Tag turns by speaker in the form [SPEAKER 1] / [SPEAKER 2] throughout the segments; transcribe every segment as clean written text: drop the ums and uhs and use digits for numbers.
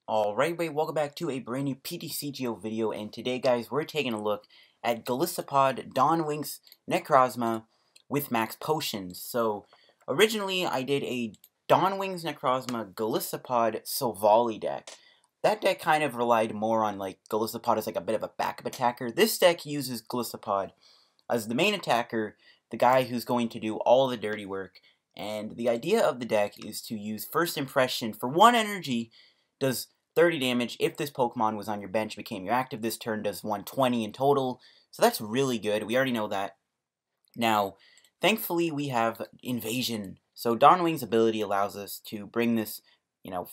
[SPEAKER 1] Alright, welcome back to a brand new PTCGO video, and today, guys, we're taking a look at Golisopod Dawnwings Necrozma with Max Potions. So, originally, I did a Dawnwings Necrozma Golisopod Silvally deck. That deck kind of relied more on, like, Golisopod as, like, a bit of a backup attacker. This deck uses Golisopod as the main attacker, the guy who's going to do all the dirty work. And the idea of the deck is to use First Impression for 1 energy, does 30 damage. If this Pokemon was on your bench, became your active this turn, does 120 in total. So that's really good. We already know that. Now, thankfully, we have Invasion. So Dawnwing's ability allows us to bring this,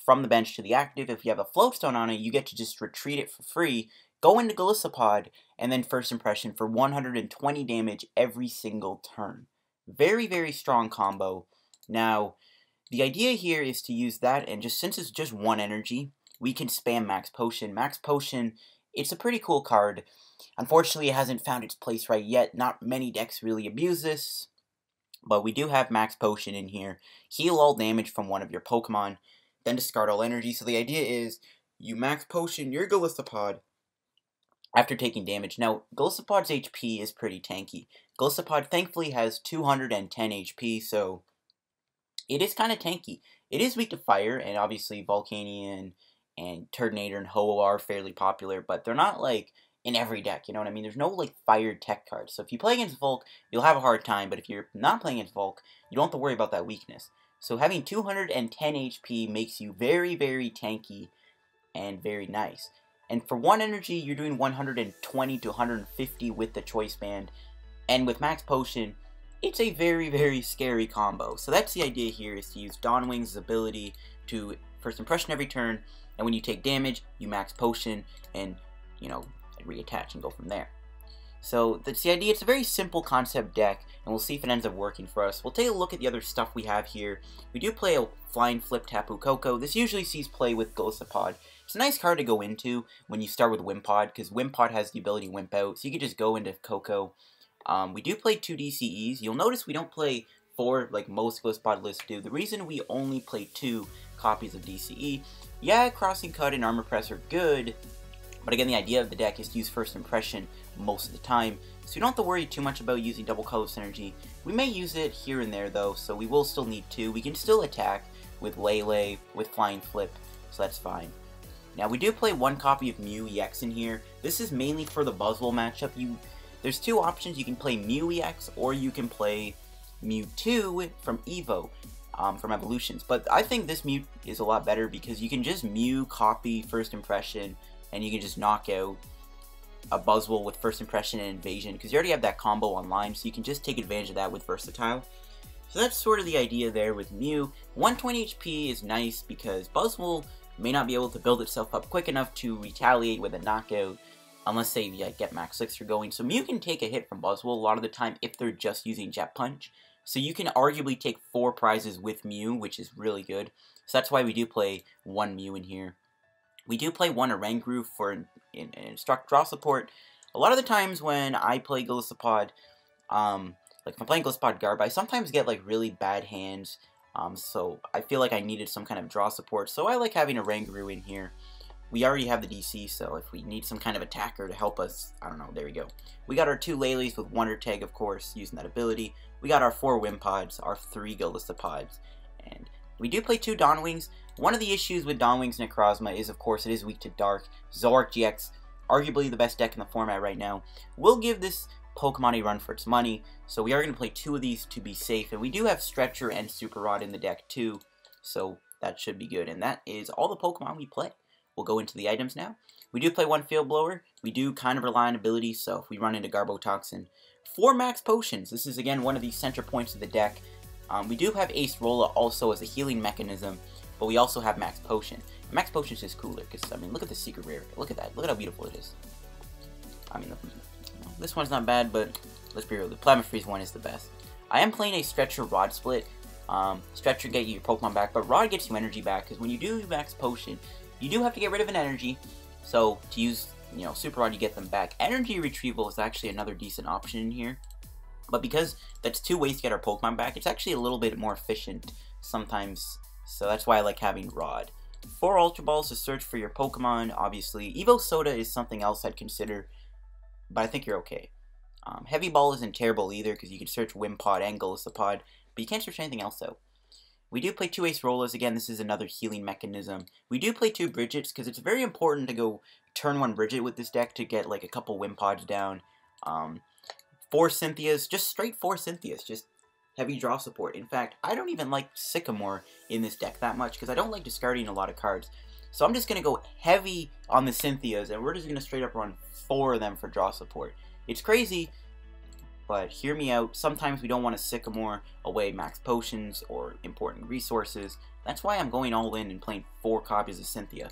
[SPEAKER 1] from the bench to the active. If you have a Floatstone on it, you get to just retreat it for free, go into Golisopod, and then First Impression for 120 damage every single turn. Very, very strong combo. Now, the idea here is to use that, and since it's just 1 energy, we can spam Max Potion. Max Potion, it's a pretty cool card. Unfortunately, it hasn't found its place right yet. Not many decks really abuse this, but we do have Max Potion in here. Heal all damage from one of your Pokemon, then discard all energy. So the idea is, you Max Potion your Golisopod after taking damage. Now, Golisopod's HP is pretty tanky. Golisopod, thankfully, has 210 HP, so it is kind of tanky. It is weak to fire, and obviously Volcanion and Turtonator and Ho-Oh are fairly popular, but they're not, like, in every deck, you know what I mean? There's no, like, fire tech cards. So if you play against Volk, you'll have a hard time, but if you're not playing against Volk, you don't have to worry about that weakness. So having 210 HP makes you very, very tanky and very nice. And for 1 energy, you're doing 120 to 150 with the Choice Band, and with Max Potion, it's a very, very scary combo. So that's the idea here, is to use Dawnwings' ability to First Impression every turn, and when you take damage, you Max Potion and, reattach and go from there. So that's the idea. It's a very simple concept deck, and we'll see if it ends up working for us. We'll take a look at the other stuff we have here. We do play a Flying Flip Tapu Koko. This usually sees play with Golisopod. It's a nice card to go into when you start with Wimpod, because Wimpod has the ability to Wimp out, so you can just go into Koko. We do play 2 DCEs. You'll notice we don't play 4 like most Golisopod lists do. The reason we only play 2 copies of DCE, yeah, Crossing Cut and Armor Press are good, but again, the idea of the deck is to use First Impression most of the time, so you don't have to worry too much about using Double Color Synergy. We may use it here and there, though, so we will still need 2. We can still attack with Lele, with Flying Flip, so that's fine. Now, we do play 1 copy of Mew-EX in here. This is mainly for the Buzzwole matchup. There's 2 options. You can play Mew-EX, or you can play Mewtwo from Evo, from Evolutions. But I think this Mew is a lot better because you can just Mew copy First Impression, and you can just knock out a Buzzwole with First Impression and Invasion, because you already have that combo online, so you can just take advantage of that with Versatile. So that's sort of the idea there with Mew. 120 HP is nice because Buzzwole may not be able to build itself up quick enough to retaliate with a knockout, unless, say, you get Max Elixir going. So Mew can take a hit from Buzzwole a lot of the time if they're just using Jet Punch. So you can arguably take 4 prizes with Mew, which is really good. So that's why we do play 1 Mew in here. We do play 1 Oranguru for Instruct Draw support. A lot of the times when I play Golisopod, like if I'm playing Golisopod GRI, I sometimes get like really bad hands. So I feel like I needed some kind of draw support. So I like having Oranguru in here. We already have the DC, so if we need some kind of attacker to help us, I don't know, there we go. We got our 2 Lele's with Wonder Tag, of course, using that ability. We got our 4 Wimpods, our 3 Golisopods, and we do play 2 Dawnwings. One of the issues with Dawnwings Necrozma is, of course, it is weak to Dark. Zoroark-GX, arguably the best deck in the format right now, will give this Pokemon a run for its money, so we are going to play 2 of these to be safe, and we do have Stretcher and Super Rod in the deck too, so that should be good, and that is all the Pokemon we play. We'll go into the items now. We do play 1 Field Blower. We do kind of rely on abilities, so if we run into Garbotoxin, 4 Max Potions. This is, again, one of the center points of the deck. We do have Acerola also as a healing mechanism, but we also have Max Potion. And Max Potion is just cooler, because, I mean, look at the secret rare. Look at that. Look at how beautiful it is. I mean, this one's not bad, but let's be real. The Plasma Freeze one is the best. I am playing a Stretcher Rod split. Stretcher get you your Pokemon back, but Rod gets you energy back, because when you do Max Potion, you do have to get rid of an energy, so to use, Super Rod, you get them back. Energy Retrieval is actually another decent option in here, but because that's 2 ways to get our Pokemon back, it's actually a little bit more efficient sometimes, so that's why I like having Rod. 4 Ultra Balls to search for your Pokemon, obviously. Evo Soda is something else I'd consider, but I think you're okay. Heavy Ball isn't terrible either, because you can search Wimpod and Golisopod, but you can't search anything else though. We do play 2 Acerolas. Again, this is another healing mechanism. We do play 2 Brigettes, because it's very important to go turn 1 Brigette with this deck to get like a couple Wimpods down. 4 Cynthias, just straight 4 Cynthias, just heavy draw support. In fact, I don't even like Sycamore in this deck that much, because I don't like discarding a lot of cards. So I'm just going to go heavy on the Cynthias, and we're just going to straight up run 4 of them for draw support. It's crazy, but hear me out. Sometimes we don't want to Sycamore away Max Potions or important resources. That's why I'm going all in and playing 4 copies of Cynthia.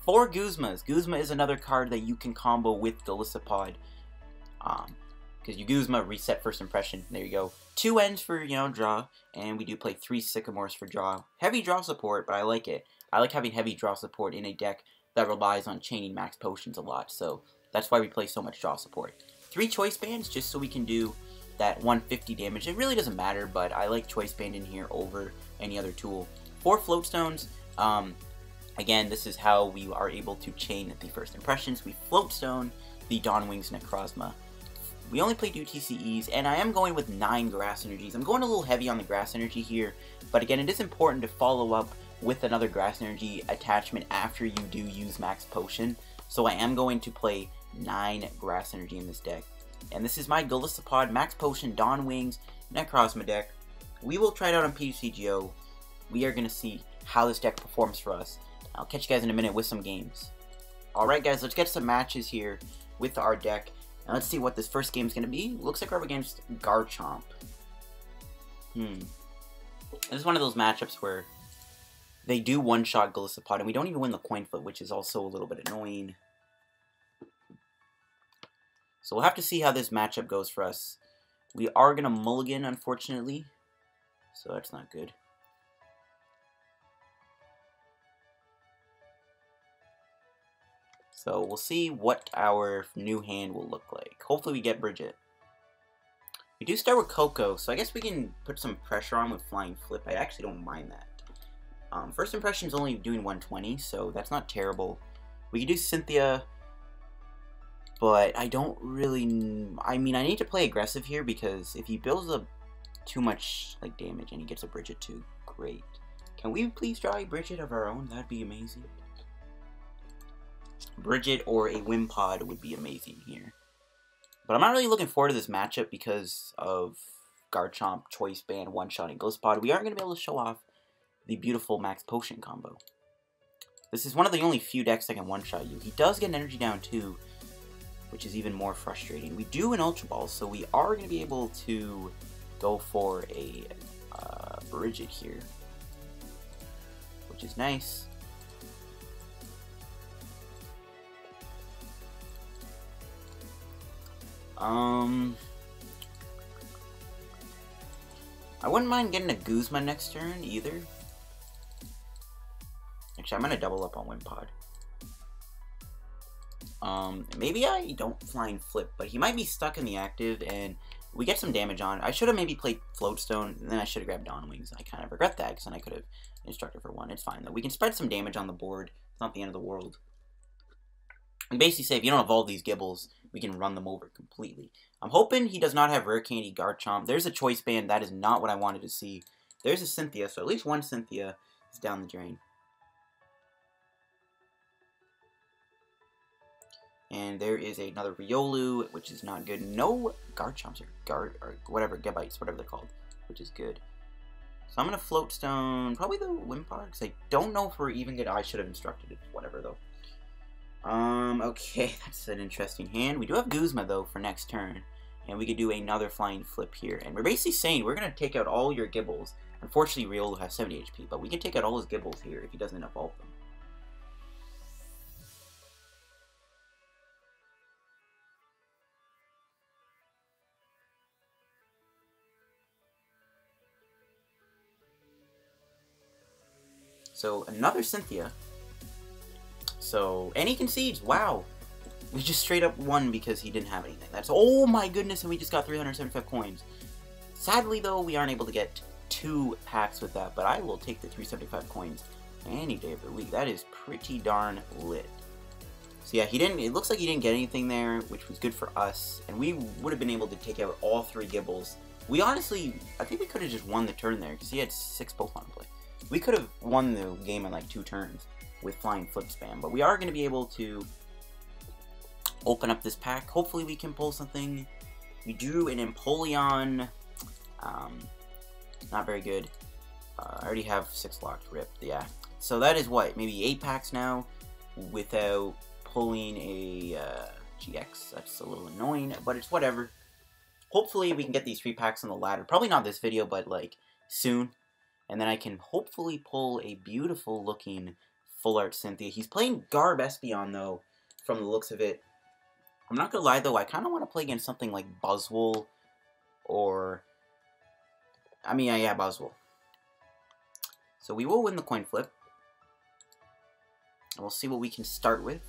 [SPEAKER 1] 4 Guzmas. Guzma is another card that you can combo with Golisopod. Because you Guzma, reset first impression. There you go. 2 ends for, draw. And we do play 3 Sycamores for draw. Heavy draw support, but I like it. I like having heavy draw support in a deck that relies on chaining Max Potions a lot. So that's why we play so much draw support. 3 Choice Bands, just so we can do that 150 damage. It really doesn't matter, but I like Choice Band in here over any other tool. 4 Float Stones. Again, this is how we are able to chain the first impressions. We Float Stone the Dawnwings Necrozma. We only play 2 TCEs, and I am going with 9 Grass Energies. I'm going a little heavy on the Grass Energy here, but again, it is important to follow up with another Grass Energy attachment after you do use Max Potion. So I am going to play 9 Grass Energy in this deck. And this is my Golisopod, Max Potion, Dawnwings, Necrozma deck. We will try it out on PTCGO. We are going to see how this deck performs for us. I'll catch you guys in a minute with some games. Alright guys, let's get some matches here with our deck. And let's see what this first game is going to be. Looks like we're up against Garchomp. This is one of those matchups where they do one-shot Golisopod, and we don't even win the coin flip, which is also a little bit annoying. So we'll have to see how this matchup goes for us. We are going to mulligan, unfortunately. So that's not good. So we'll see what our new hand will look like. Hopefully we get Brigette. We do start with Koko, so I guess we can put some pressure on with Flying Flip. I actually don't mind that. First impression is only doing 120, so that's not terrible. We can do Cynthia, but I don't really... I mean, I need to play aggressive here, because if he builds up too much damage and he gets a Brigette too, great. Can we please draw a Brigette of our own? That'd be amazing. Brigette or a Wimpod would be amazing here. But I'm not really looking forward to this matchup because of Garchomp, Choice Band, one-shotting Golisopod. We aren't going to be able to show off the beautiful Max Potion combo. This is one of the only few decks that can one-shot you. He does get an energy down too, which is even more frustrating. We do an Ultra Ball, so we are going to be able to go for a Brigette here, which is nice. I wouldn't mind getting a Guzma next turn either. Actually, I'm gonna double up on Wimpod. Maybe I don't Flying Flip, but he might be stuck in the active, and we get some damage on. I should have maybe played Floatstone, and then I should have grabbed Dawnwings. I kind of regret that, because then I could have instructed for 1. It's fine, though. We can spread some damage on the board. It's not the end of the world. We basically say, if you don't evolve these Gibbles, we can run them over completely. I'm hoping he does not have Rare Candy Garchomp. There's a Choice Band. That is not what I wanted to see. There's a Cynthia, so at least one Cynthia is down the drain. And there is another Riolu, which is not good. No Garchomps or whatever, Gebites, whatever they're called, which is good. So I'm going to Floatstone, probably the Wimpod, because I don't know if we're even good. I should have instructed it, whatever, though. Okay, that's an interesting hand. We do have Guzma, though, for next turn. And we could do another Flying Flip here. And we're basically saying we're going to take out all your Gibbles. Unfortunately, Riolu has 70 HP, but we can take out all his Gibbles here if he doesn't evolve them. So, another Cynthia. So, and he concedes. Wow. We just straight up won because he didn't have anything. That's, oh my goodness, and we just got 375 coins. Sadly, though, we aren't able to get 2 packs with that, but I will take the 375 coins Any day of the week. That is pretty darn lit. So yeah, it looks like he didn't get anything there, which was good for us. And we would have been able to take out all 3 Gibbles. We honestly, I think we could have just won the turn there, because he had 6 Pokemon to play. We could have won the game in like 2 turns with Flying Flip Spam. But we are going to be able to open up this pack. Hopefully we can pull something. We drew an Empoleon. Not very good. I already have 6 locked, ripped, yeah. So that is what, maybe 8 packs now without pulling a GX. That's a little annoying, but it's whatever. Hopefully we can get these 3 packs on the ladder. Probably not this video, but like soon. And then I can hopefully pull a beautiful looking full art Cynthia. He's playing Espeon though, from the looks of it. I'm not gonna lie though, I kind of want to play against something like Buzzwole or... I mean, yeah, Buzzwole. So we will win the coin flip. And we'll see what we can start with.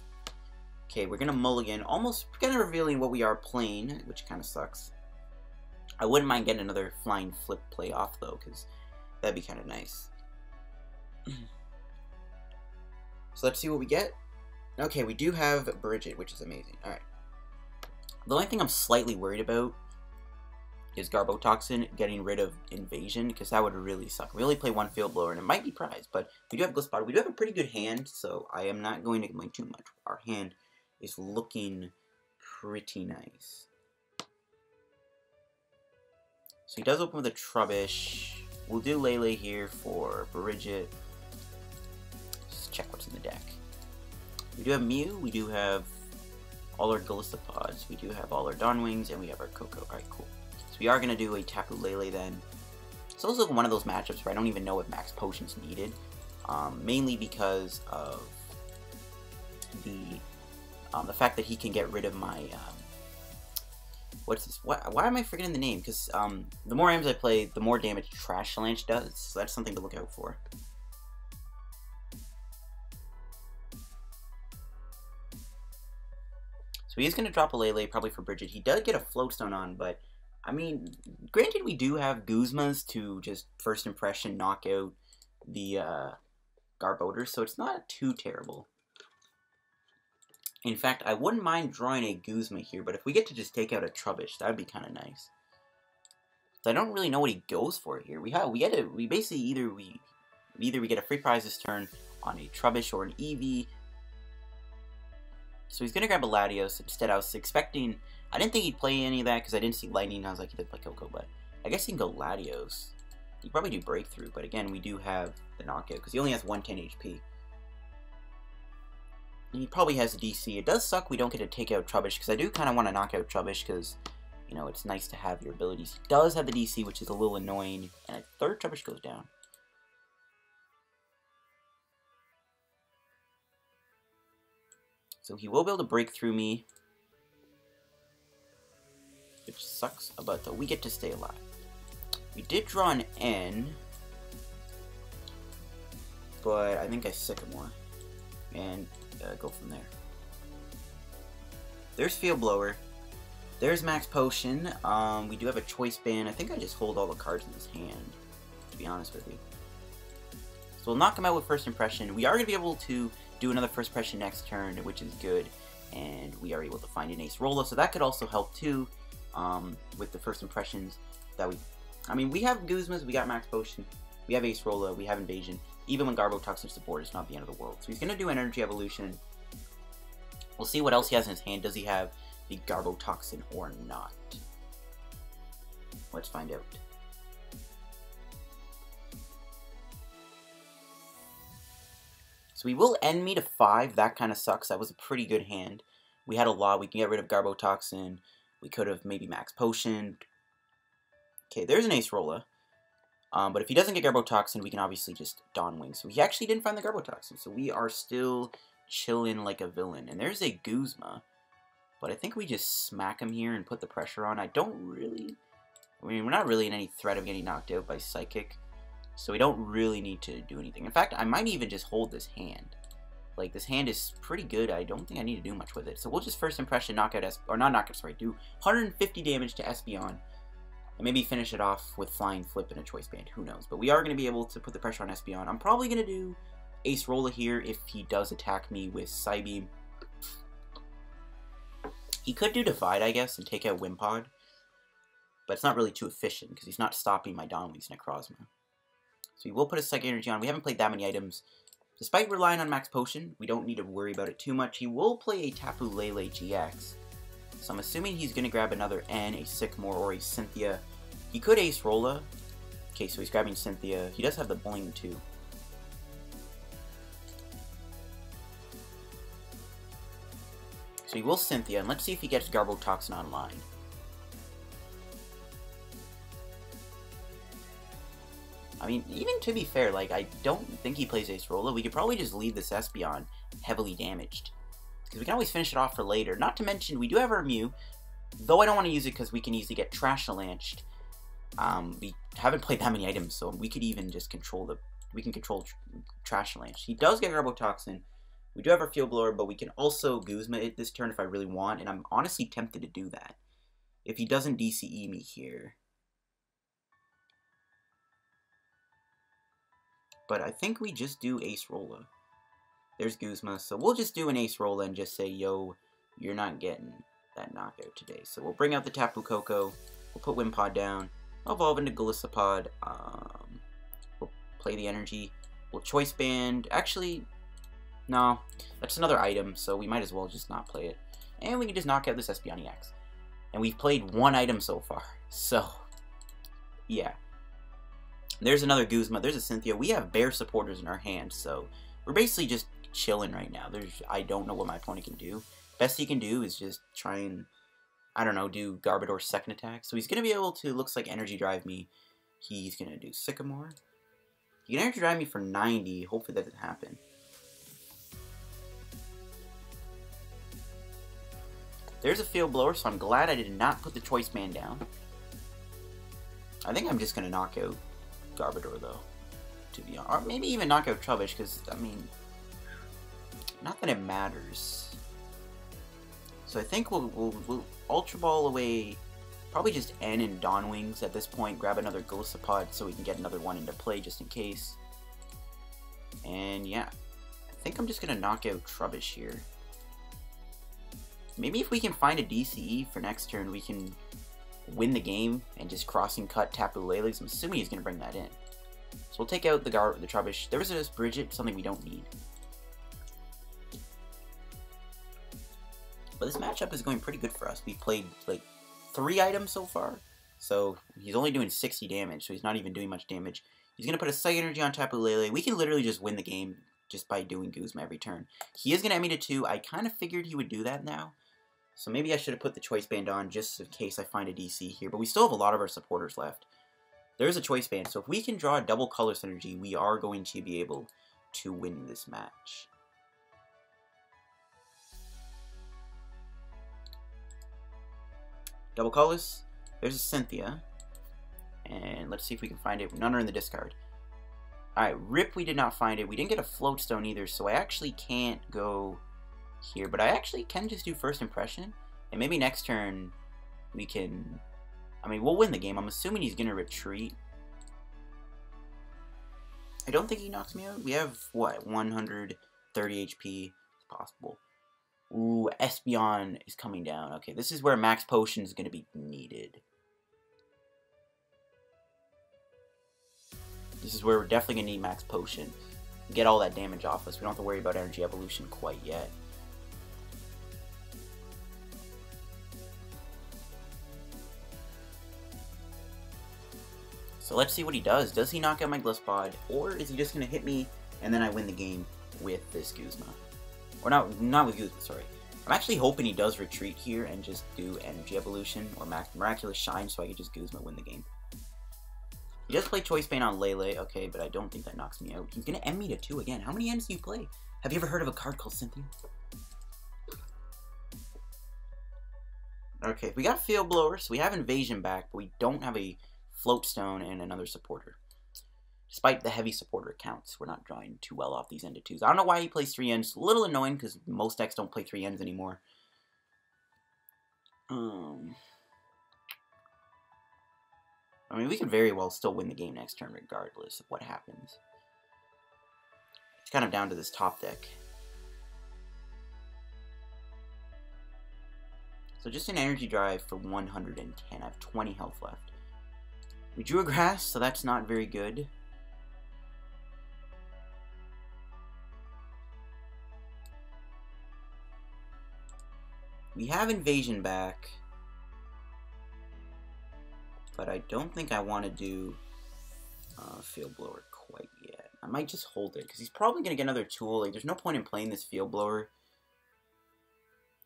[SPEAKER 1] Okay, we're going to mulligan, almost kind of revealing what we are playing, which kind of sucks. I wouldn't mind getting another flying flip play off, though, because that'd be kind of nice. So let's see what we get. Okay, we do have Brigette, which is amazing. Alright. The only thing I'm slightly worried about is Garbotoxin getting rid of Invasion, because that would really suck. We only play 1 Field Blower, and it might be prized, but we do have Golisopod. We do have a pretty good hand, so I am not going to complain too much. Our hand is looking pretty nice. So he does open with a Trubbish. We'll do Lele here for Brigette. Just check what's in the deck. We do have Mew, we do have all our Golisopods, we do have all our Dawnwings, and we have our Koko. Alright, cool. So we are going to do a Tapu Lele then. It's also one of those matchups where I don't even know if Max Potion's needed. Mainly because of the fact that he can get rid of my... what's this? Why am I forgetting the name? Because the more items I play, the more damage Trash Lance does. So that's something to look out for. So he is going to drop a Lele, probably for Brigette. He does get a Floatstone on, but... I mean, granted we do have Guzmas to just first impression knock out the Garbodor, so it's not too terrible. In fact, I wouldn't mind drawing a Guzma here, but if we get to just take out a Trubbish, that would be kind of nice. So I don't really know what he goes for here. We basically either we get a free prize this turn on a Trubbish or an Eevee. So he's gonna grab a Latios. Instead, I was expecting. I didn't think he'd play any of that because I didn't see Lightning. I was like, he did play Koko, but I guess he can go Latios. He probably do Breakthrough, but again, we do have the knockout because he only has 110 HP. And he probably has a DC. It does suck we don't get to take out Trubbish because I do kind of want to knock out Trubbish because, you know, it's nice to have your abilities. He does have the DC, which is a little annoying, and a third Trubbish goes down. So he will be able to break through me, which sucks about though. We get to stay alive. We did draw an N, but I think I Sycamore and go from there. There's Field Blower. There's Max Potion. We do have a Choice Band. I think I just hold all the cards in his hand, to be honest with you. So we'll knock him out with First Impression. We are going to be able to do another First Impression next turn, which is good. And we are able to find an Acerola, so that could also help too, with the First Impressions that we... I mean, we have Guzmas, we got Max Potion, we have Acerola, we have Invasion. Even when Garbotoxin is the board, it's not the end of the world. So he's going to do Energy Evolution. We'll see what else he has in his hand. Does he have the Garbotoxin or not? Let's find out. So he will end me to 5. That kind of sucks. That was a pretty good hand. We had a lot. We can get rid of Garbotoxin. We could have maybe Max Potion. Okay, there's an Acerola. But if he doesn't get Garbotoxin, we can obviously just Dawnwing. So he actually didn't find the Garbotoxin. So we are still chilling like a villain. And there's a Guzma. But I think we just smack him here and put the pressure on. I mean, we're not really in any threat of getting knocked out by Psychic. So we don't really need to do anything. In fact, I might even just hold this hand. Like, this hand is pretty good. I don't think I need to do much with it. So we'll just First Impression knock out do 150 damage to Espeon. And maybe finish it off with Flying Flip and a Choice Band. Who knows? But we are going to be able to put the pressure on Espeon. I'm probably going to do Acerola here if he does attack me with Psybeam. He could do Divide, I guess, and take out Wimpod. But it's not really too efficient, because he's not stopping my Donwing's Necrozma. So he will put a Psychic Energy on. We haven't played that many items. Despite relying on Max Potion, we don't need to worry about it too much. He will play a Tapu Lele-GX. So I'm assuming he's going to grab another N, a Sycamore, or a Cynthia. He could Acerola. Okay, so he's grabbing Cynthia. He does have the Bling, too. So he will Cynthia, and let's see if he gets Garbotoxin online. I mean, even to be fair, like, I don't think he plays Acerola. We could probably just leave this Espeon heavily damaged. Because we can always finish it off for later. Not to mention, we do have our Mew. Though I don't want to use it because we can easily get Trash-Lanched. We haven't played that many items, so we could even just control the... We can control Trash-Lanched. He does get Garbotoxin. We do have our Field Blower, but we can also Guzma it this turn if I really want. And I'm honestly tempted to do that. If he doesn't DCE me here. But I think we just do Acerola. There's Guzma, so we'll just do an Acerola and just say, yo, you're not getting that knockout today. So we'll bring out the Tapu Koko, we'll put Wimpod down, evolve into Golisopod, we'll play the energy, we'll Choice Band, actually, no, that's another item, so we might as well just not play it. And we can just knock out this Espeon EX. And we've played one item so far, so, yeah. There's another Guzma, there's a Cynthia. We have bear supporters in our hand, so we're basically just chilling right now. I don't know what my opponent can do. Best he can do is just try and, I don't know, do Garbodor's second attack. So he's going to be able to, looks like, Energy Drive me. He's going to do Sycamore. He can Energy Drive me for 90. Hopefully that doesn't happen. There's a Field Blower, so I'm glad I did not put the Choice Band down. I think I'm just going to knock out Garbodor, though, to be honest. Or maybe even knock out Trubbish, because, I mean, not that it matters. So I think we'll Ultra Ball away, probably just N and Donwings at this point, grab another Golisopod so we can get another one into play just in case. And yeah, I think I'm just going to knock out Trubbish here. Maybe if we can find a DCE for next turn, we can win the game and just crossing cut Tapu Lele. I'm assuming he's going to bring that in. So we'll take out the Trubbish. There was this Brigette, something we don't need. But this matchup is going pretty good for us. We've played like 3 items so far. So he's only doing 60 damage, so he's not even doing much damage. He's going to put a Psychic Energy on Tapu Lele. We can literally just win the game just by doing Guzma every turn. He is going to Emmy to 2. I kind of figured he would do that now. So maybe I should have put the Choice Band on just in case I find a DC here. But we still have a lot of our supporters left. There's a Choice Band. So if we can draw a double color synergy, we are going to be able to win this match. Double colors. There's a Cynthia. And let's see if we can find it. None are in the discard. Alright, Rip, we did not find it. We didn't get a Float Stone either, so I actually can't go here, but I actually can just do First Impression, and maybe next turn we can, I mean, we'll win the game. I'm assuming he's going to retreat. I don't think he knocks me out. We have, what, 130 HP? It's possible. Ooh, Espeon is coming down. Okay, this is where Max Potion is going to be needed. This is where we're definitely going to need Max Potion. Get all that damage off us. We don't have to worry about Energy Evolution quite yet. So let's see what he does. Does he knock out my Golisopod, or is he just going to hit me and then I win the game with this Guzma? Or not with Guzma, sorry. I'm actually hoping he does retreat here and just do Energy Evolution or Miraculous Shine so I can just Guzma win the game. He does play Choice Band on Lele, okay, but I don't think that knocks me out. He's going to end me to 2 again. How many ends do you play? Have you ever heard of a card called Cynthia? Okay, we got Field Blower, so we have Invasion back, but we don't have a Float Stone and another supporter. Despite the heavy supporter counts, we're not drawing too well off these end of 2s. I don't know why he plays 3 ends. A little annoying because most decks don't play 3 ends anymore. I mean, we could very well still win the game next turn regardless of what happens. kind of down to this top deck. So just an energy drive for 110. I have 20 health left. We drew a grass, so that's not very good. We have Invasion back, but I don't think I want to do Field Blower quite yet. I might just hold it, because he's probably going to get another tool. Like, there's no point in playing this Field Blower.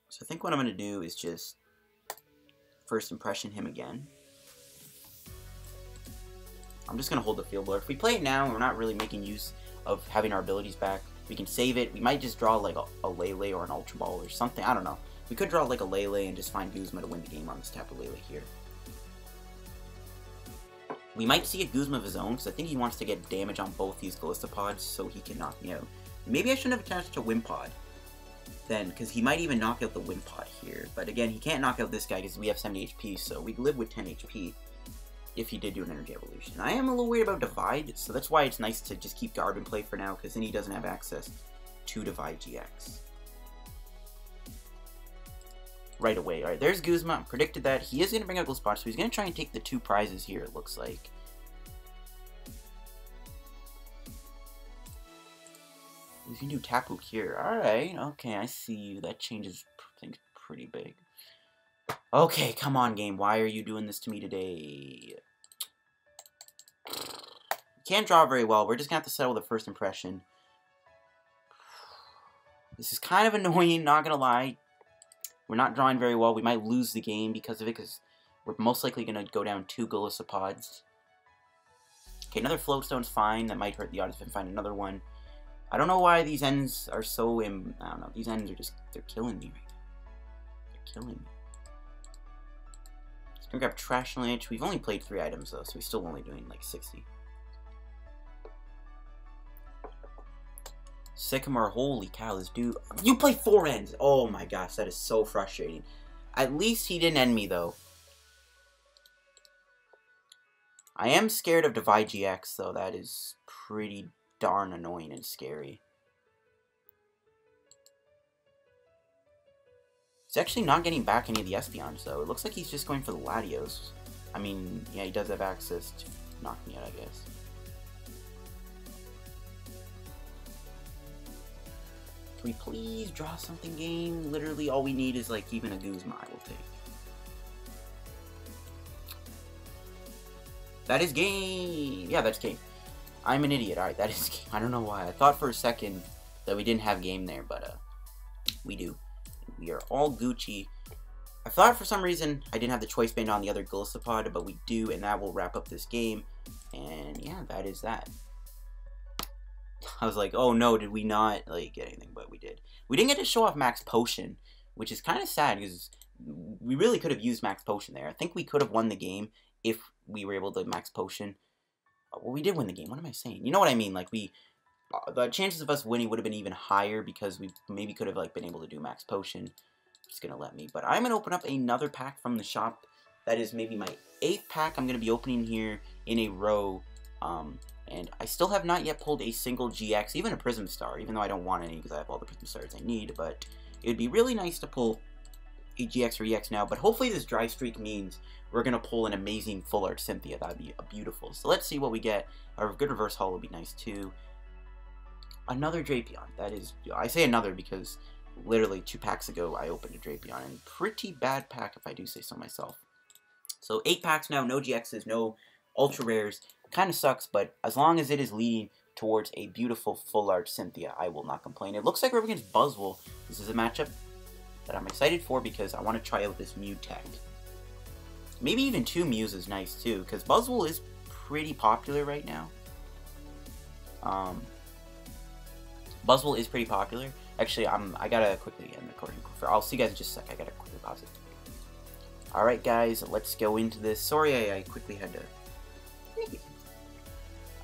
[SPEAKER 1] So I think what I'm going to do is just first impression him again. I'm just going to hold the Field Blower. If we play it now and we're not really making use of having our abilities back, we can save it. We might just draw like a Lele or an Ultra Ball or something. I don't know. We could draw like a Lele and just find Guzma to win the game on this Tapu Lele here. We might see a Guzma of his own, because I think he wants to get damage on both these Golisopods so he can knock me out. Maybe I shouldn't have attached to Wimpod then, because he might even knock out the Wimpod here. But again, he can't knock out this guy because we have 70 HP, so we live with 10 HP if he did do an Energy Evolution. I am a little worried about Divide, so that's why it's nice to just keep Garb in play for now, because then he doesn't have access to Divide GX right away. Alright, there's Guzma. Predicted that. He is going to bring out Golisopod, so he's going to try and take the 2 prizes here, it looks like. We can do Tapu here. Alright, okay, I see you. That changes things pretty big. Okay, come on, game. Why are you doing this to me today? Can't draw very well. We're just going to have to settle the first impression. This is kind of annoying, not going to lie. We're not drawing very well. We might lose the game because of it, because we're most likely going to go down 2 Golisopods. Okay, another Floatstone's fine. That might hurt the odds if I find another one. I don't know why these ends are so... I don't know. These ends are just... They're killing me right now. They're killing me. Just gonna grab Trash Lynch. We've only played 3 items, though, so we're still only doing, like, 60. Sycamore, holy cow, this dude... You play 4 ends! Oh my gosh, that is so frustrating. At least he didn't end me, though. I am scared of Divide GX, though. That is pretty darn annoying and scary. He's actually not getting back any of the Espeons, though. It looks like he's just going for the Latios. I mean, yeah, he does have access to knock me out, I guess. Can we please draw something, game? Literally, all we need is, like, even a Guzma I will take. That is game! Yeah, that's game. I'm an idiot. Alright, that is game. I don't know why. I thought for a second that we didn't have game there, but, we do. We are all Gucci. I thought for some reason I didn't have the Choice Band on the other Golisopod, but we do, and that will wrap up this game. And, yeah, that is that. I was like, oh no, did we not, like, get anything? But we did. We didn't get to show off Max Potion, which is kind of sad, because we really could have used Max Potion there. I think we could have won the game if we were able to Max Potion. Well, we did win the game. What am I saying? You know what I mean? Like, the chances of us winning would have been even higher, because we maybe could have, like, been able to do Max Potion. It's gonna let me. But I'm gonna open up another pack from the shop. That is maybe my 8th pack I'm gonna be opening here in a row. And I still have not yet pulled a single GX, even a Prism Star, even though I don't want any because I have all the Prism Stars I need. But it would be really nice to pull a GX or EX now. But hopefully this dry streak means we're going to pull an amazing full art Cynthia. That would be beautiful. So let's see what we get. A good reverse holo would be nice too. Another Drapion. That is, I say another because literally 2 packs ago I opened a Drapion. And pretty bad pack if I do say so myself. So 8 packs now, no GXs, no Ultra Rares. Kind of sucks, but as long as it is leading towards a beautiful full art Cynthia, I will not complain. It looks like we're up against Buzzwole. This is a matchup that I'm excited for because I want to try out this Mew tech. Maybe even 2 Mews is nice too, because Buzzwole is pretty popular right now. Buzzwole is pretty popular. Actually, I gotta quickly end the recording. I'll see you guys in just a sec. I gotta quickly pause it. Alright guys, let's go into this. Sorry I quickly had to...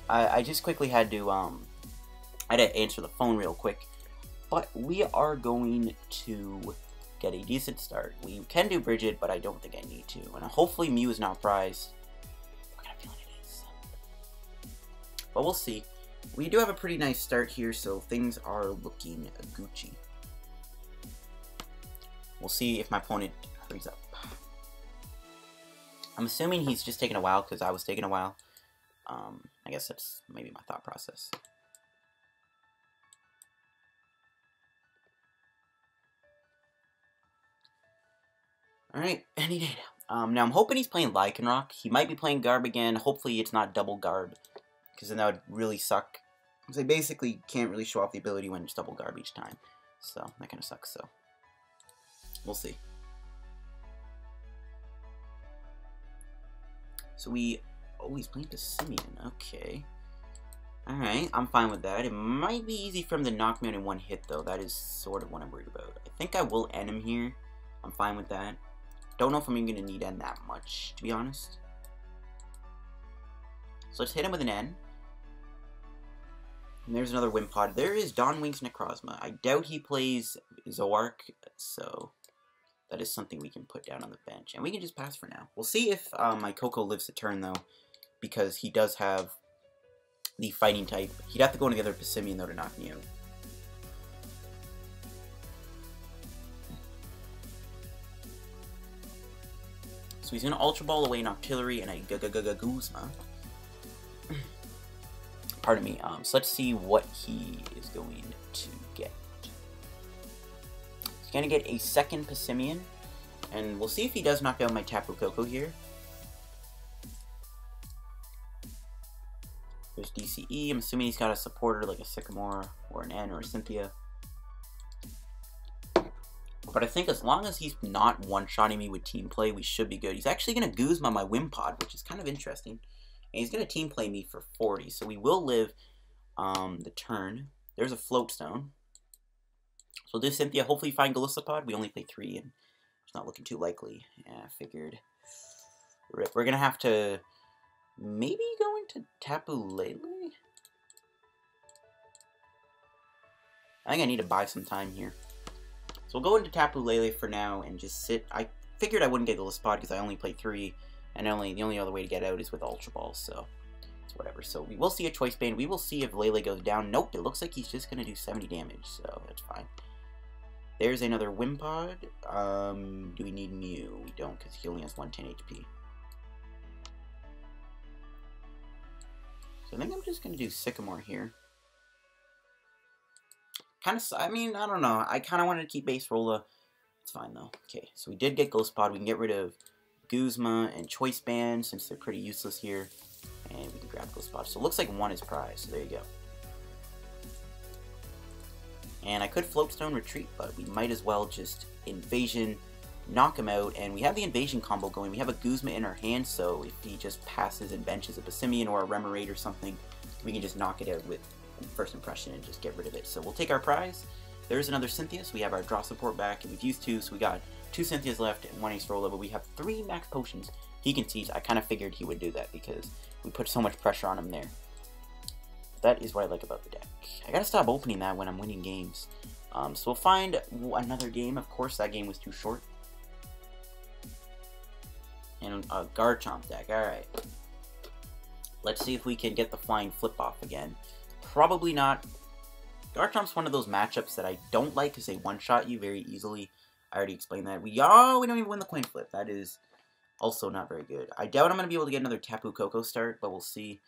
[SPEAKER 1] I just quickly had to, I had to answer the phone real quick. But we are going to get a decent start. We can do Brigette, but I don't think I need to. And hopefully Mew is not prized. I got a feeling it is. But we'll see. We do have a pretty nice start here, so things are looking Gucci. We'll see if my opponent hurries up. I'm assuming he's just taking a while because I was taking a while. I guess that's maybe my thought process. Alright, and he did. Now I'm hoping he's playing Lycanroc. He might be playing Garb again. Hopefully it's not double Garb, because then that would really suck. Because I basically can't really show off the ability when it's double Garb each time. So, that kind of sucks, so. We'll see. So oh, he's playing Pissimian, okay. Alright, I'm fine with that. It might be easy for him to knock me out in one hit, though. That is sort of what I'm worried about. I think I will end him here. I'm fine with that. Don't know if I'm even going to need N that much, to be honest. So let's hit him with an N. And there's another Wimpod. There is Donwing's Necrozma. I doubt he plays Zoroark, so that is something we can put down on the bench. And we can just pass for now. We'll see if my Koko lives a turn, though, because he does have the fighting type. He'd have to go into the other Pissimian, though, to knock me out. So he's going to Ultra Ball away an Octillery and a Guzma. Pardon me. So let's see what he is going to get. He's going to get a second Pissimian. And we'll see if he does knock out my Tapu Koko here. There's DCE. I'm assuming he's got a supporter like a Sycamore or an N or a Cynthia. But I think as long as he's not one-shotting me with team play, we should be good. He's actually going to Guzma my Wimpod, which is kind of interesting. And he's going to team play me for 40, so we will live the turn. There's a Float Stone. So we'll do Cynthia, hopefully find Golisopod. We only play 3, and it's not looking too likely. Yeah, I figured. Rip. We're going to have to maybe go into Tapu Lele? I think I need to buy some time here. So we'll go into Tapu Lele for now and just sit. I figured I wouldn't get Golisopod because I only played 3, and the only other way to get out is with Ultra Ball, so it's whatever. So we will see a Choice Band. We will see if Lele goes down. Nope, it looks like he's just going to do 70 damage, so that's fine. There's another Wimpod. Do we need Mew? We don't, because he only has 110 HP. So I think I'm just going to do Sycamore here. I mean, I don't know. I kind of wanted to keep base Rolla. It's fine, though. Okay, so we did get Golisopod. We can get rid of Guzma and Choice Band, since they're pretty useless here. And we can grab Golisopod. So it looks like 1 is prize, so there you go. And I could Float Stone Retreat, but we might as well just Invasion, knock him out. And we have the Invasion combo going. We have a Guzma in our hand, so if he just passes and benches a Pissimian or a Remoraid or something, we can just knock it out with First Impression and just get rid of it. So we'll take our prize. There's another Cynthia, so we have our draw support back, and we've used 2, so we got 2 Cynthias left and 1 Acerola, but we have 3 Max Potions. He can seize. I kind of figured he would do that because we put so much pressure on him there. That is what I like about the deck. I gotta stop opening that when I'm winning games. So we'll find another game. Of course, that game was too short. And a Garchomp deck. Alright. Let's see if we can get the flying flip-off again. Probably not. Garchomp's one of those matchups that I don't like because they one-shot you very easily. I already explained that. We don't even win the coin flip. That is also not very good. I doubt I'm going to be able to get another Tapu Koko start, but we'll see.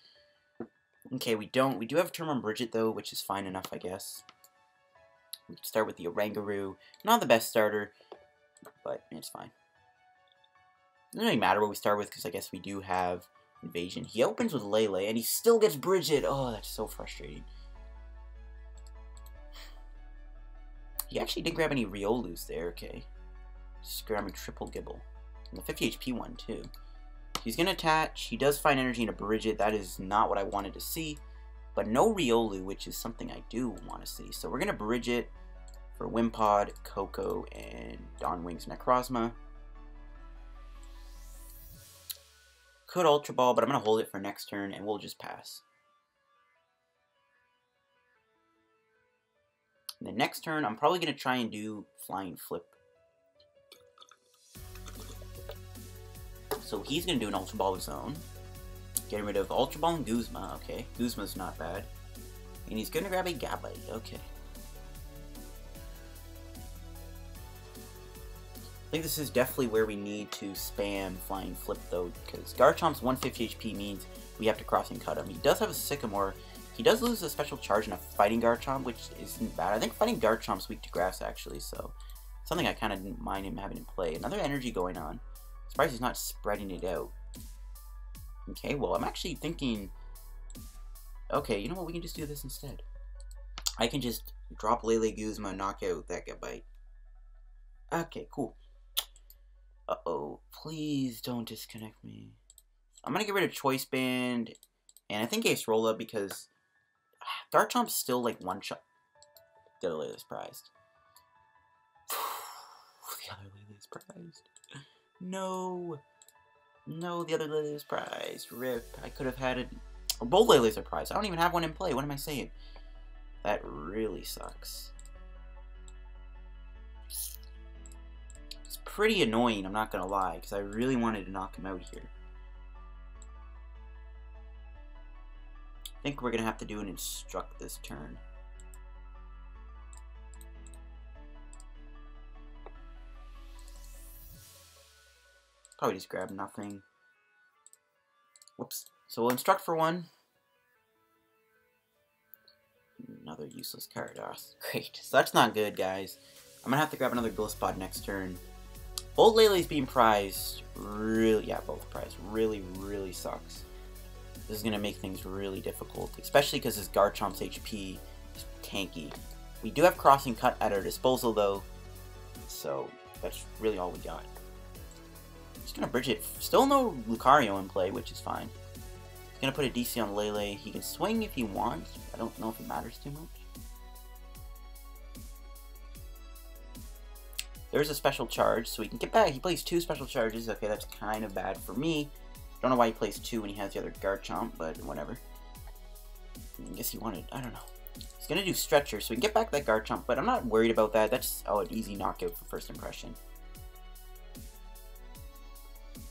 [SPEAKER 1] Okay, we don't. We do have a turn on Brigette, though, which is fine enough, I guess. We can start with the Oranguru. Not the best starter, but it's fine. It doesn't really matter what we start with because I guess we do have Invasion. He opens with Lele, and he still gets Brigette. Oh, that's so frustrating. He actually didn't grab any Riolus there, okay. Just grabbing Triple Gibble. And the 50 HP one, too. He's going to attach. He does find energy in a Brigette. That is not what I wanted to see. But no Riolu, which is something I do want to see. So we're going to Brigette for Wimpod, Koko, and Donwing's Necrozma. Could Ultra Ball, but I'm going to hold it for next turn, and we'll just pass. And the next turn, I'm probably going to try and do Flying Flip. So he's going to do an Ultra Ball of his own. Getting rid of Ultra Ball and Guzma. Okay, Guzma's not bad. And he's gonna grab a Gabite. Okay. I think this is definitely where we need to spam Flying Flip though, because Garchomp's 150 HP means we have to crossing cut him. He does have a Sycamore. He does lose a special charge in a Fighting Garchomp, which isn't bad. I think Fighting Garchomp's weak to grass actually, so something I kind of didn't mind him having to play. Another energy going on. Surprised he's not spreading it out. Okay, well I'm actually thinking, okay, you know what, we can just do this instead. I can just drop Lele Guzma and knock out that Gabite. Okay, cool. Uh-oh, please don't disconnect me. I'm gonna get rid of Choice Band, and I think Acerola because Garchomp's still like one shot. The other Lele's prized. The other Lele's prized. No. No, the other Lele's prized. Rip. I could have had it. Oh, both Lele's are prized. I don't even have one in play. What am I saying? That really sucks. It's pretty annoying, I'm not gonna lie, because I really wanted to knock him out here. I think we're gonna have to do an Instruct this turn. Probably just grab nothing. Whoops. So we'll Instruct for one. Another useless card. Oh, great. So that's not good, guys. I'm gonna have to grab another Golisopod next turn. Both Lele's being prized. Really, yeah, both prized. Really, really sucks. This is gonna make things really difficult, especially because his Garchomp's HP is tanky. We do have Crossing Cut at our disposal, though, so that's really all we got. Just gonna bridge it. Still no Lucario in play, which is fine. He's gonna put a DC on Lele. He can swing if he wants. I don't know if it matters too much. There's a special charge, so he can get back. He plays 2 special charges. Okay, that's kind of bad for me. Don't know why he plays 2 when he has the other Garchomp, but whatever. I guess he wanted, I don't know. He's gonna do Stretcher, so we can get back that Garchomp, but I'm not worried about that. That's, oh, an easy knockout for first impression.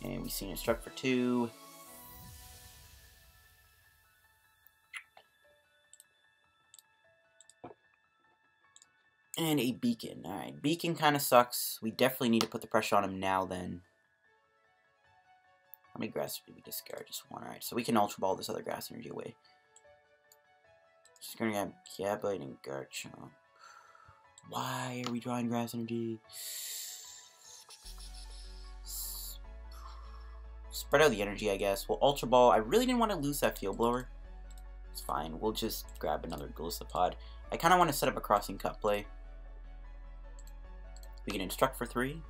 [SPEAKER 1] And we see an Instruct for 2. And a Beacon. Alright, Beacon kind of sucks. We definitely need to put the pressure on him now then. How many grass did we discard? Just one. Alright, so we can Ultra Ball this other grass energy away. Just gonna get Gabite and Garchomp. Why are we drawing grass energy? Spread out the energy, I guess. We'll Ultra Ball. I really didn't want to lose that Field Blower. It's fine. We'll just grab another Golisopod. I kind of want to set up a Crossing Cut play. We can Instruct for 3.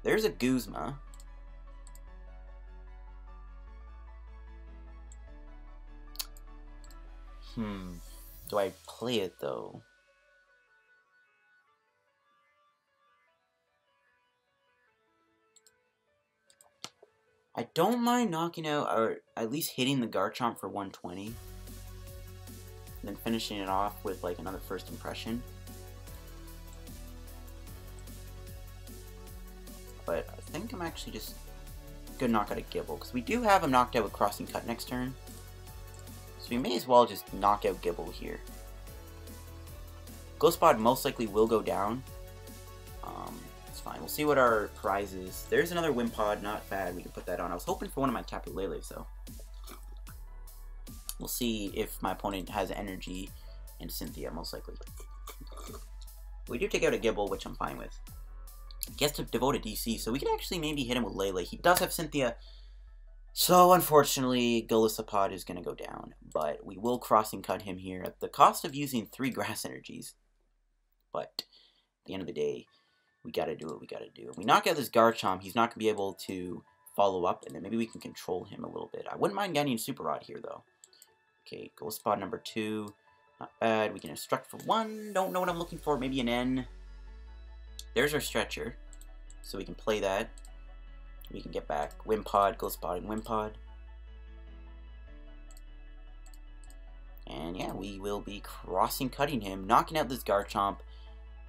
[SPEAKER 1] There's a Guzma. Do I play it though? I don't mind knocking out, or at least hitting the Garchomp for 120. And then finishing it off with like another first impression. But I think I'm actually just gonna knock out a Gible, because we do have him knocked out with Crossing Cut next turn. So we may as well just knock out Gible here. Golisopod most likely will go down. It's fine. We'll see what our prize is. There's another Wimpod, not bad. We can put that on. I was hoping for one of my Tapu Lele, so. We'll see if my opponent has energy and Cynthia, most likely. We do take out a Gible, which I'm fine with. He has to devote a DC, so we can actually maybe hit him with Lele. He does have Cynthia, so unfortunately, Golisopod is going to go down. But we will Crossing Cut him here at the cost of using 3 grass energies. But at the end of the day, we got to do what we got to do. If we knock out this Garchomp, he's not going to be able to follow up, and then maybe we can control him a little bit. I wouldn't mind getting Super Rod here, though. Okay, Golisopod number 2. Not bad. We can Instruct for 1. Don't know what I'm looking for. Maybe an N. There's our Stretcher, so we can play that. We can get back Wimpod, Golisopod, and Wimpod. And yeah, we will be Crossing Cutting him, knocking out this Garchomp.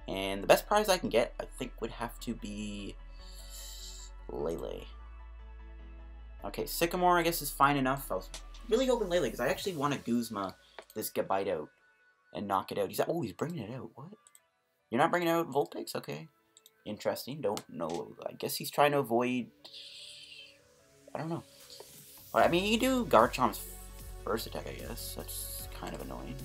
[SPEAKER 1] And the best prize I can get, I think, would have to be Lele. Okay, Sycamore, I guess, is fine enough. I was really hoping Lele, because I actually want to Guzma this Gabite out and knock it out. He's bringing it out. What? You're not bringing out Vulpix? Okay. Interesting. Don't know. I guess he's trying to avoid... I don't know. I mean, you can do Garchomp's first attack, I guess. That's kind of annoying.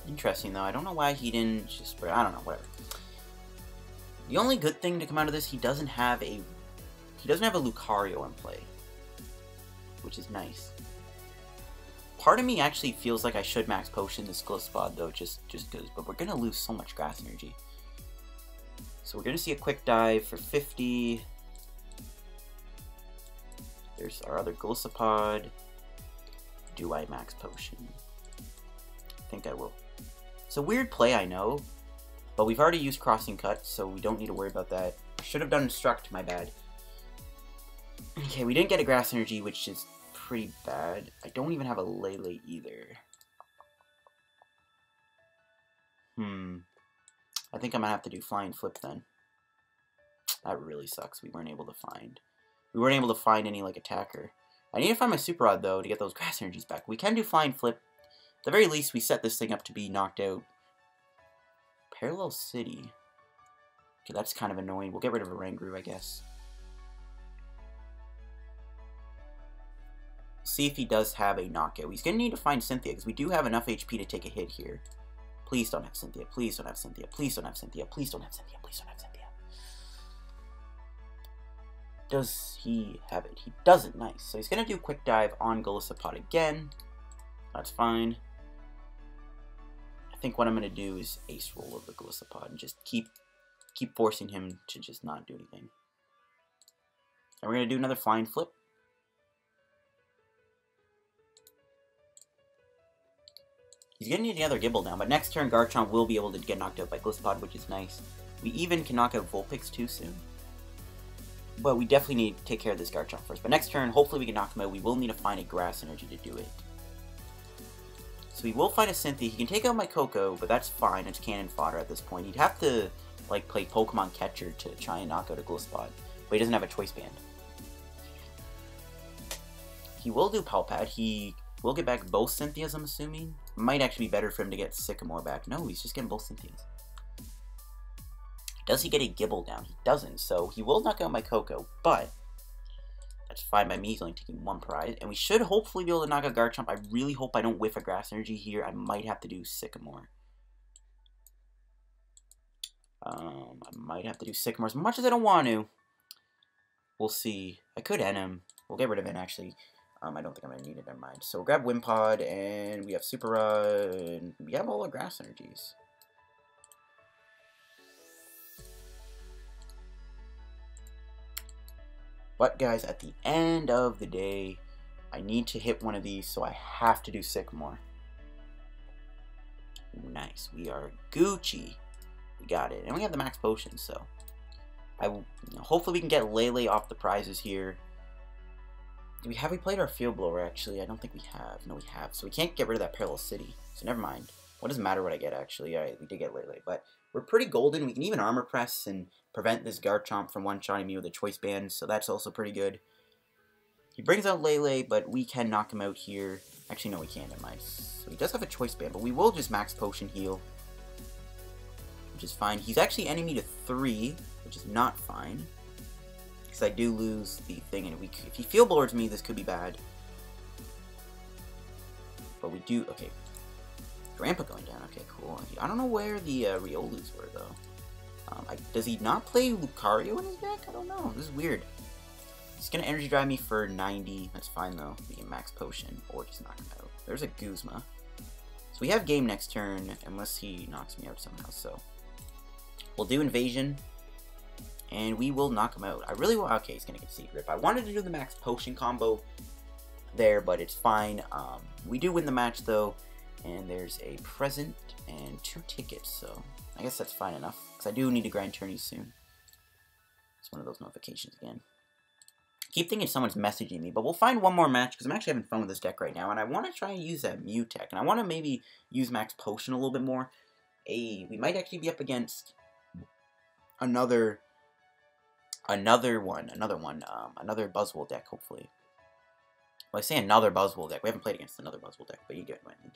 [SPEAKER 1] Interesting, though. I don't know why he didn't just... I don't know, whatever. The only good thing to come out of this, he doesn't have a Lucario in play, which is nice. Part of me actually feels like I should Max Potion this Golisopod, though, just because, but we're gonna lose so much grass energy. So we're gonna see a quick dive for 50. There's our other Golisopod. Do I Max Potion? I think I will. It's a weird play, I know, but we've already used Crossing Cut, so we don't need to worry about that. Should have done Instruct, my bad. Okay, we didn't get a Grass Energy, which is pretty bad. I don't even have a Lele either. I think I'm gonna have to do Flying Flip then. That really sucks. We weren't able to find any like attacker. I need to find my Super Rod though to get those Grass Energies back. We can do Flying Flip. At the very least, we set this thing up to be knocked out. Parallel City. Okay, that's kind of annoying. We'll get rid of Oranguru, I guess. See if he does have a knockout. He's going to need to find Cynthia, because we do have enough HP to take a hit here. Please don't have Cynthia. Please don't have Cynthia. Please don't have Cynthia. Please don't have Cynthia. Please don't have Cynthia. Does he have it? He doesn't. Nice. So he's going to do Quick Dive on Golisopod again. That's fine. I think what I'm going to do is Ace Roll over Golisopod and just keep forcing him to just not do anything. And we're going to do another Flying Flip. He's going to need another Gibble now, but next turn Garchomp will be able to get knocked out by Golisopod, which is nice. We even can knock out Vulpix too soon. But we definitely need to take care of this Garchomp first. But next turn, hopefully we can knock him out. We will need to find a Grass Energy to do it. So we will find a Cynthia. He can take out my Koko, but that's fine. It's cannon fodder at this point. He'd have to like play Pokemon Catcher to try and knock out a Golisopod. But he doesn't have a Choice Band. He will do Palpad. He will get back both Cynthias, I'm assuming. Might actually be better for him to get Sycamore back. No, he's just getting both Cynthias. Does he get a Gibble down? He doesn't, so he will knock out my Koko, but that's fine by me. He's only taking one prize, and we should hopefully be able to knock out Garchomp. I really hope I don't whiff a Grass Energy here. I might have to do Sycamore. I might have to do Sycamore as much as I don't want to. We'll see. I could end him. We'll get rid of it, actually. I don't think I'm going to need it, never mind. So we'll grab Wimpod, and we have Super Rod, and we have all our Grass Energies. But guys, at the end of the day, I need to hit one of these, so I have to do Sycamore. Nice. We are Gucci. We got it. And we have the Max Potion, so hopefully we can get Lele off the prizes here. Have we played our Field Blower, actually? I don't think we have. No, we have. So we can't get rid of that Parallel City. So never mind. What does it matter what I get, actually? Alright, we did get Lele. But we're pretty golden. We can even Armor Press and prevent this Garchomp from one-shotting me with a Choice Band. So that's also pretty good. He brings out Lele, but we can knock him out here. Actually, no, we can't. Never mind. So he does have a Choice Band, but we will just Max Potion heal, which is fine. He's actually enemy to 3, which is not fine. Because I do lose the thing, and if he Field Blowers me, this could be bad. But we do, okay. Grandpa going down, okay, cool. I don't know where the Riolus were, though. Does he not play Lucario in his deck? I don't know, this is weird. He's gonna Energy Drive me for 90, that's fine, though. We can Max Potion, or just knock him out. There's a Guzma. So we have game next turn, unless he knocks me out somehow, so. We'll do Invasion. And we will knock him out. I really want... Okay, he's going to get Seed Rip. I wanted to do the Max Potion combo there, but it's fine. We do win the match, though. And there's a present and 2 tickets, so I guess that's fine enough. Because I do need to grind tourneys soon. It's one of those notifications again. I keep thinking someone's messaging me, but we'll find one more match, because I'm actually having fun with this deck right now. And I want to try and use that Mew tech. And I want to maybe use Max Potion a little bit more. We might actually be up against another Buzzwole deck, hopefully. Well, I say another Buzzwole deck. We haven't played against another Buzzwole deck, but you get what I mean.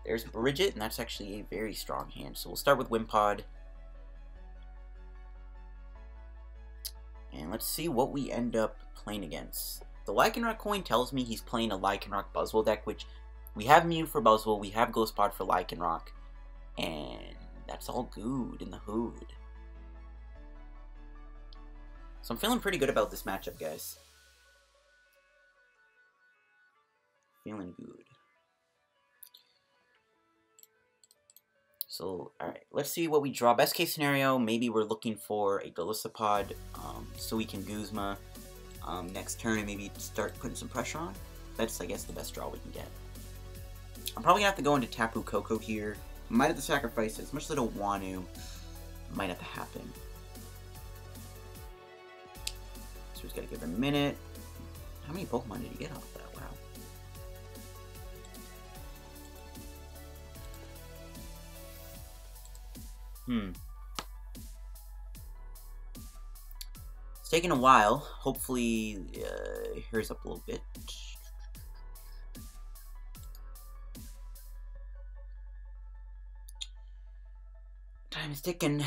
[SPEAKER 1] There's Brigette, and that's actually a very strong hand. So we'll start with Wimpod. And let's see what we end up playing against. The Lycanroc coin tells me he's playing a Lycanroc Buzzwole deck, which we have Mew for Buzzwole, we have Golisopod for Lycanroc, and that's all good in the hood. So I'm feeling pretty good about this matchup, guys. Feeling good. So, alright, let's see what we draw. Best case scenario, maybe we're looking for a Golisopod, so we can Guzma next turn and maybe start putting some pressure on. That's, I guess, the best draw we can get. I'm probably going to have to go into Tapu Koko here. Might have to sacrifice it. As much as I don't want to, might have to happen. So just got to give it a minute. How many Pokemon did he get off that? Wow. It's taking a while. Hopefully, hurries up a little bit. Time is ticking.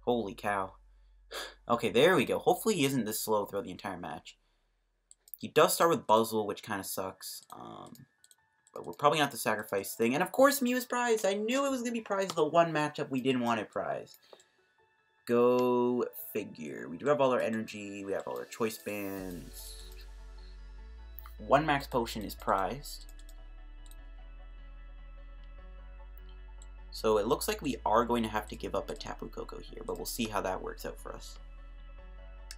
[SPEAKER 1] Holy cow. Okay, there we go. Hopefully he isn't this slow throughout the entire match. He does start with Buzzwole, which kind of sucks. But we're probably not the sacrifice thing. And of course, Mew is prized. I knew it was going to be prized the one matchup we didn't want it prized. Go figure. We do have all our energy. We have all our choice bands. One Max Potion is prized. So it looks like we are going to have to give up a Tapu Koko here. But we'll see how that works out for us.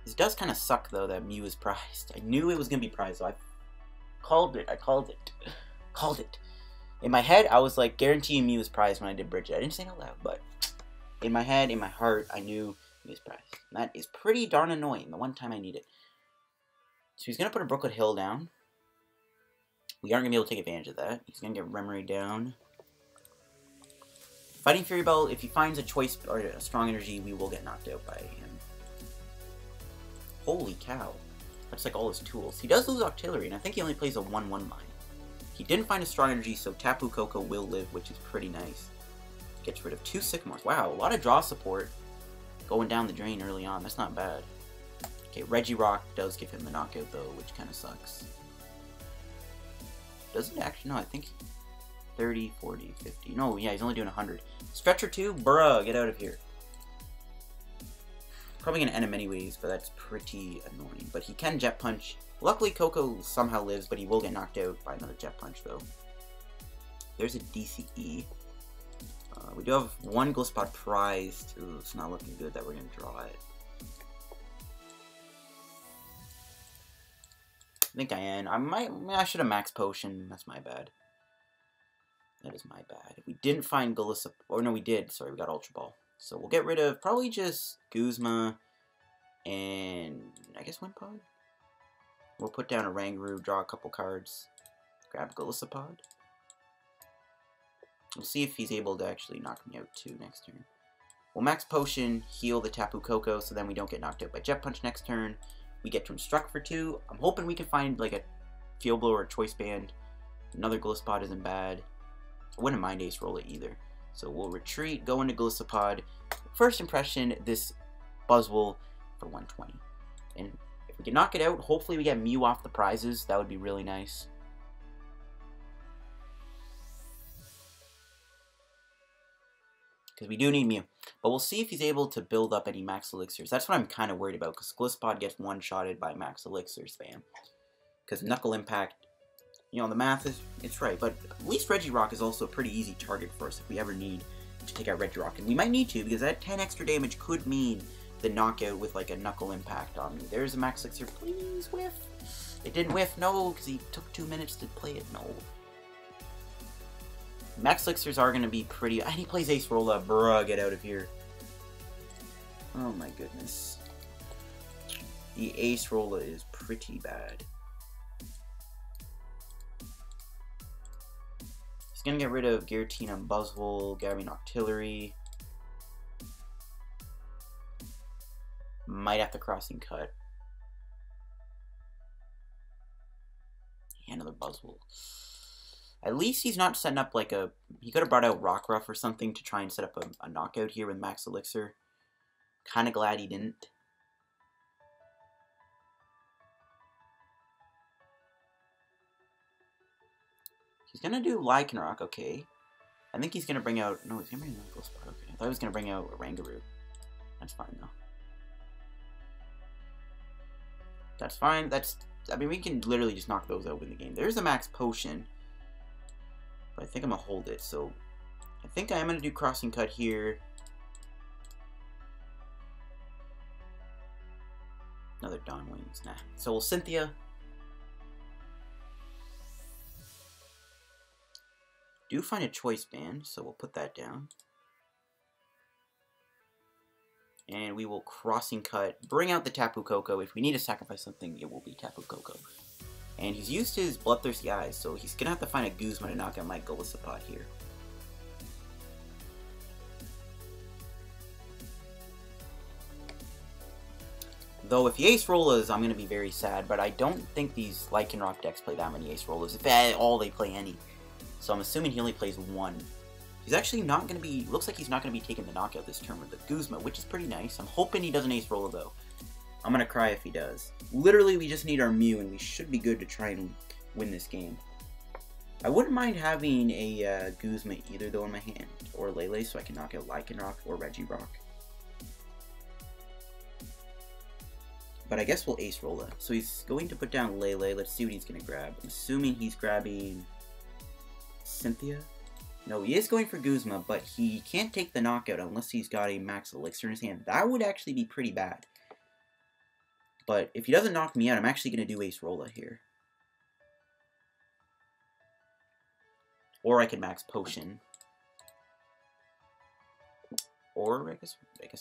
[SPEAKER 1] This does kind of suck, though, that Mew is prized. I knew it was going to be prized, so I called it. I called it. Called it. In my head, I was like, guarantee Mew is prized when I did Brigette. I didn't say it out loud, but in my head, in my heart, I knew Mew was prized. And that is pretty darn annoying, the one time I need it. So he's going to put a Brookwood Hill down. We aren't going to be able to take advantage of that. He's going to get Remory down. Fighting Fury Bell, if he finds a choice or a strong energy, we will get knocked out by him. Holy cow. That's like all his tools. He does lose Octillery, and I think he only plays a 1-1 mine. He didn't find a strong energy, so Tapu Koko will live, which is pretty nice. Gets rid of 2 Sycamores. Wow, a lot of draw support going down the drain early on. That's not bad. Okay, Regirock does give him a knockout, though, which kind of sucks. Does it actually? No, I think 30, 40, 50. No, yeah, he's only doing 100. Stretcher 2? Bruh, get out of here. Probably going to end him anyways, but that's pretty annoying. But he can Jet Punch. Luckily, Koko somehow lives, but he will get knocked out by another Jet Punch, though. There's a DCE. We do have one Golisopod prized. Ooh, it's not looking good that we're going to draw it. I think I am. I should have Max Potion. That's my bad. That is my bad. If we didn't find Golisopod, or no, we did. Sorry, we got Ultra Ball. So we'll get rid of probably just Guzma and I guess Wimpod. We'll put down a Oranguru, draw a couple cards, grab Golisopod. We'll see if he's able to actually knock me out too next turn. We'll Max Potion, heal the Tapu Koko, so then we don't get knocked out by Jet Punch next turn. We get to Instruct for 2. I'm hoping we can find like a Field Blower or Choice Band. Another Golisopod isn't bad. I wouldn't mind Acerola either. So we'll retreat, go into Golisopod. First impression, this Buzzwole for 120. And if we can knock it out, hopefully we get Mew off the prizes. That would be really nice. Because we do need Mew. But we'll see if he's able to build up any Max Elixirs. That's what I'm kind of worried about, because Golisopod gets one-shotted by Max Elixir spam. Because Knuckle Impact, you know, the math is, it's right. But at least Regirock is also a pretty easy target for us if we ever need to take out Regirock. And we might need to, because that 10 extra damage could mean the knockout with like a Knuckle Impact on me. There's a Max Elixir. Please whiff. It didn't whiff. No, because he took 2 minutes to play it. No. Max Elixirs are going to be pretty... And he plays Acerola. Bruh, get out of here. Oh my goodness. The Acerola is pretty bad. He's gonna get rid of Giratina and Buzzwole, Gabby and Octillery. Might have to crossing cut. Yeah, another Buzzwole. At least he's not setting up like a... He could have brought out Rockruff or something to try and set up a knockout here with Max Elixir. Kind of glad he didn't. He's gonna do Lycanroc, okay. I think he's gonna bring out... No, he's gonna bring out Golisopod, okay. I thought he was gonna bring out Oranguru. That's fine, though. That's fine. That's... I mean, we can literally just knock those out in the game. There's a Max Potion. But I think I'm gonna hold it, so... I think I am gonna do Crossing Cut here. Another Dawn Wings. Nah. So we'll Cynthia. Do find a Choice Band, so we'll put that down. And we will Crossing Cut, bring out the Tapu Koko. If we need to sacrifice something, it will be Tapu Koko. And he's used his Bloodthirsty Eyes, so he's going to have to find a Guzma to knock out my Golisopod here. Though if he Ace Rollas, I'm going to be very sad, but I don't think these Lycanroc decks play that many Ace Rollas. If at all they play any. So I'm assuming he only plays one. He's actually not going to be... Looks like he's not going to be taking the knockout this turn with the Guzma, which is pretty nice. I'm hoping he doesn't Ace Rolla, though. I'm going to cry if he does. Literally, we just need our Mew, and we should be good to try and win this game. I wouldn't mind having a Guzma either, though, in my hand. Or Lele, so I can knock out Lycanroc or Regirock. But I guess we'll Ace Rolla. So he's going to put down Lele. Let's see what he's going to grab. I'm assuming he's grabbing Cynthia. No, he is going for Guzma, but he can't take the knockout unless he's got a Max Elixir in his hand. That would actually be pretty bad. But if he doesn't knock me out, I'm actually going to do Ace Rolla here. Or I can Max Potion. Or I guess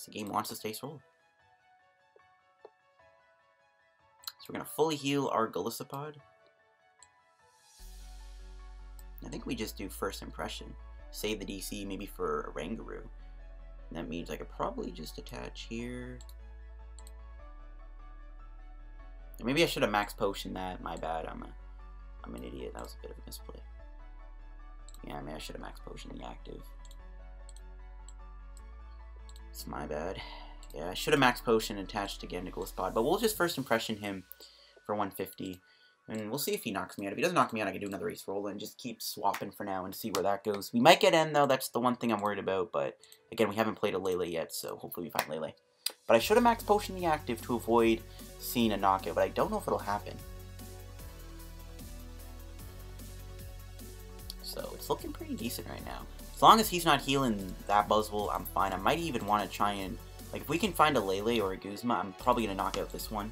[SPEAKER 1] the game wants us to Ace Rolla. So we're going to fully heal our Golisopod. I think we just do First Impression. Save the DC maybe for Oranguru. And that means I could probably just attach here. Or maybe I should have Max Potion that. My bad. I'm an idiot. That was a bit of a misplay. Yeah, maybe I should have Max Potion the active. It's my bad. Yeah, I should have Max Potion attached again to Golisopod. But we'll just First Impression him for 150. And we'll see if he knocks me out. If he doesn't knock me out, I can do another Ace Rolla and just keep swapping for now and see where that goes. We might get N, though. That's the one thing I'm worried about. But, again, we haven't played a Lele yet, so hopefully we find Lele. But I should have Max Potion the active to avoid seeing a knockout, but I don't know if it'll happen. So, it's looking pretty decent right now. As long as he's not healing that Buzzwole, I'm fine. I might even want to try and... Like, if we can find a Lele or a Guzma, I'm probably going to knock out this one.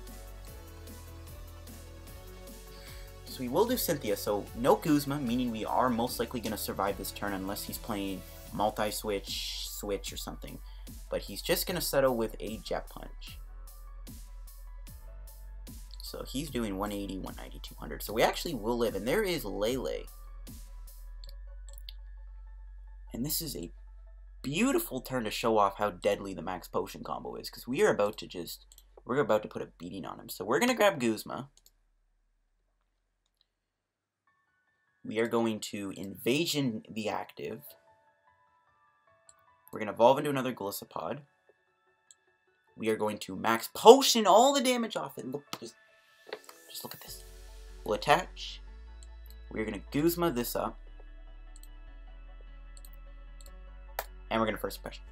[SPEAKER 1] So we will do Cynthia, so no Guzma, meaning we are most likely going to survive this turn unless he's playing multi-switch, switch, or something. But he's just going to settle with a Jet Punch. So he's doing 180, 190, 200. So we actually will live, and there is Lele. And this is a beautiful turn to show off how deadly the Max Potion combo is, because we are about to just, we're about to put a beating on him. So we're going to grab Guzma. We are going to Invasion the active. We're going to evolve into another Golisopod. We are going to Max Potion all the damage off it. Look, just look at this. We'll attach. We're going to Guzma this up. And we're going to First Impression.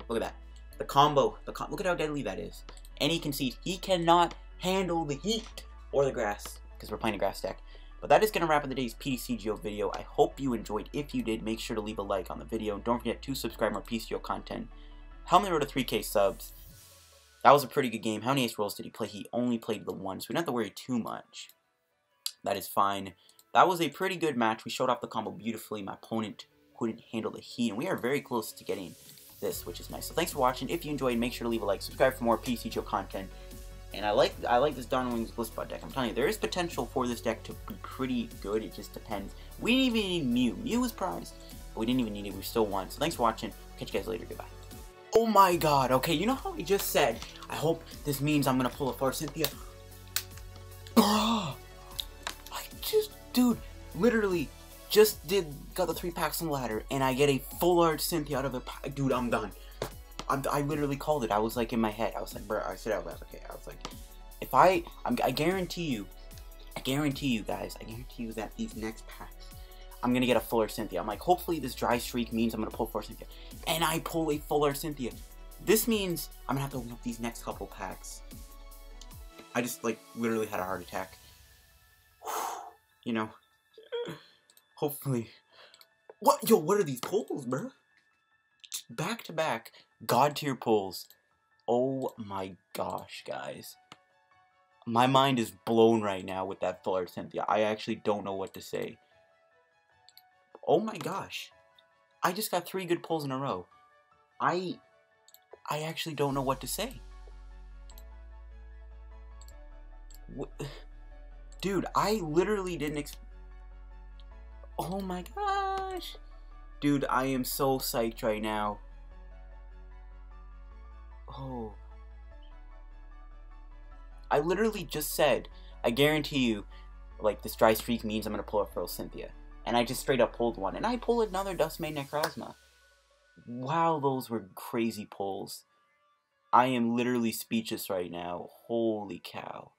[SPEAKER 1] Look at that. The combo. Look at how deadly that is. And he concedes. He cannot handle the heat or the grass, because we're playing a grass deck. But that is going to wrap up today's PTCGO video. I hope you enjoyed. If you did, make sure to leave a like on the video. Don't forget to subscribe for more PTCGO content. Help me road to 3K subs. That was a pretty good game. How many Ace Rolls did he play? He only played the one, so we don't have to worry too much. That is fine. That was a pretty good match. We showed off the combo beautifully. My opponent couldn't handle the heat, and we are very close to getting this, which is nice. So thanks for watching. If you enjoyed, make sure to leave a like. Subscribe for more PTCGO content. And I like this Dawn Wings Golisopod deck. I'm telling you, there is potential for this deck to be pretty good. It just depends. We didn't even need Mew. Mew was prized, but we didn't even need it. We still won. So thanks for watching. Catch you guys later. Goodbye. Oh my god. Okay, you know how we just said, I hope this means I'm going to pull a for Cynthia. Bruh. Dude, literally just got the 3 packs on the ladder, and I get a full art Cynthia out of the pack. Dude, I'm done. I literally called it. I was like in my head. I was like, bro, I said out loud, okay. I was like, if I guarantee you guys, I guarantee you that these next packs, I'm gonna get a fuller Cynthia. I'm like, hopefully this dry streak means I'm gonna pull fuller Cynthia. And I pull a fuller Cynthia. This means I'm gonna have to open up these next couple packs. I just like literally had a heart attack. You know. Hopefully. What? Yo, what are these pulls, bro? Back to back god tier pulls. Oh my gosh, guys. My mind is blown right now with that full art Cynthia. I actually don't know what to say. Oh my gosh. I just got 3 good pulls in a row. I actually don't know what to say. Dude, I literally didn't oh my gosh. Dude, I am so psyched right now. Oh. I literally just said, I guarantee you, like, this dry streak means I'm going to pull a Furl Cynthia. And I just straight up pulled one. And I pulled another Dustmane Necrozma. Wow, those were crazy pulls. I am literally speechless right now. Holy cow.